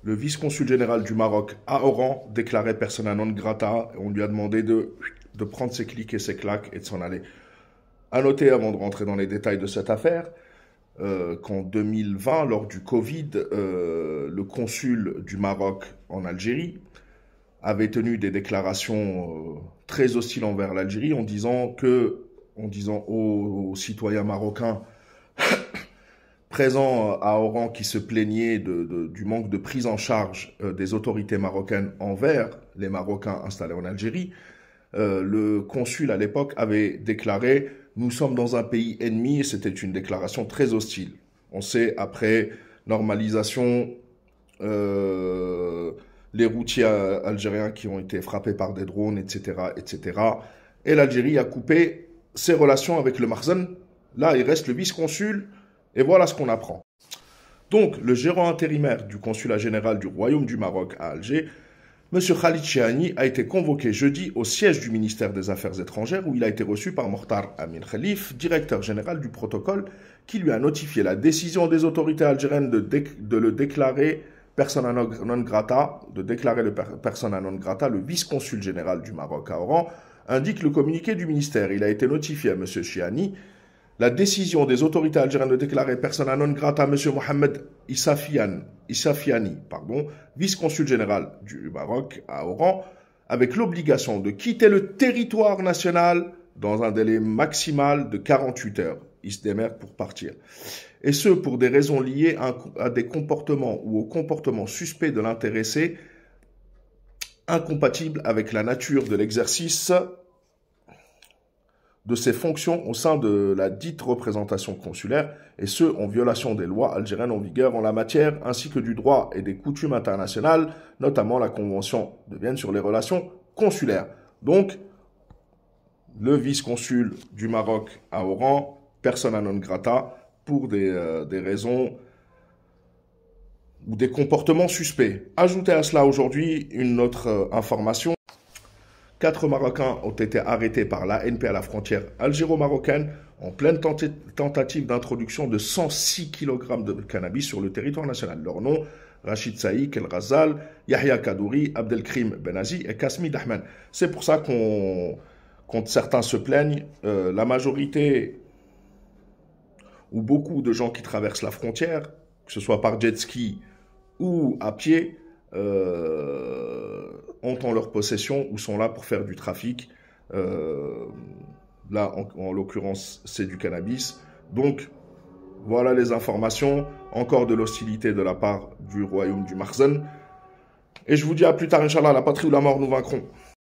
le vice-consul général du Maroc à Oran déclaré persona non grata. On lui a demandé de prendre ses clics et ses claques et de s'en aller. À noter, avant de rentrer dans les détails de cette affaire, qu'en 2020, lors du Covid, le consul du Maroc en Algérie avait tenu des déclarations très hostiles envers l'Algérie en disant aux citoyens marocains présents à Oran qui se plaignaient du manque de prise en charge des autorités marocaines envers les Marocains installés en Algérie, le consul à l'époque avait déclaré « Nous sommes dans un pays ennemi » et c'était une déclaration très hostile. On sait, après normalisation, les routiers algériens qui ont été frappés par des drones, etc., etc. Et l'Algérie a coupé ses relations avec le Makhzen. Là, il reste le vice-consul, et voilà ce qu'on apprend. Donc, le gérant intérimaire du consulat général du Royaume du Maroc à Alger, M. Khalid Chiani, a été convoqué jeudi au siège du ministère des Affaires étrangères où il a été reçu par Mokhtar Amin Khelif, directeur général du protocole, qui lui a notifié la décision des autorités algériennes de le déclarer persona non grata, le vice-consul général du Maroc à Oran, indique le communiqué du ministère. Il a été notifié à M. Chiani la décision des autorités algériennes de déclarer persona non grata M. Mohamed Issafiani, vice-consul général du Maroc à Oran, avec l'obligation de quitter le territoire national dans un délai maximal de 48 heures. Il se démerde pour partir. Et ce, pour des raisons liées à des comportements ou au comportement suspect de l'intéressé, incompatible avec la nature de l'exercice de ses fonctions au sein de la dite représentation consulaire, et ce, en violation des lois algériennes en vigueur en la matière, ainsi que du droit et des coutumes internationales, notamment la Convention de Vienne sur les relations consulaires. Donc, le vice-consul du Maroc à Oran, persona non grata, pour des raisons ou des comportements suspects. Ajoutez à cela aujourd'hui une autre information. 4 Marocains ont été arrêtés par l'ANP à la frontière algéro-marocaine en pleine tentative d'introduction de 106 kg de cannabis sur le territoire national. Leur nom, Rachid Saïk El Ghazal, Yahya Kadouri, Abdelkrim Benazi et Kasmi Dahman. C'est pour ça quand certains se plaignent, la majorité ou beaucoup de gens qui traversent la frontière, que ce soit par jet ski ou à pied, ont en leur possession ou sont là pour faire du trafic. Là, en l'occurrence, c'est du cannabis. Donc, voilà les informations. Encore de l'hostilité de la part du royaume du Makhzen. Et je vous dis à plus tard, Inch'Allah, la patrie ou la mort, nous vaincrons.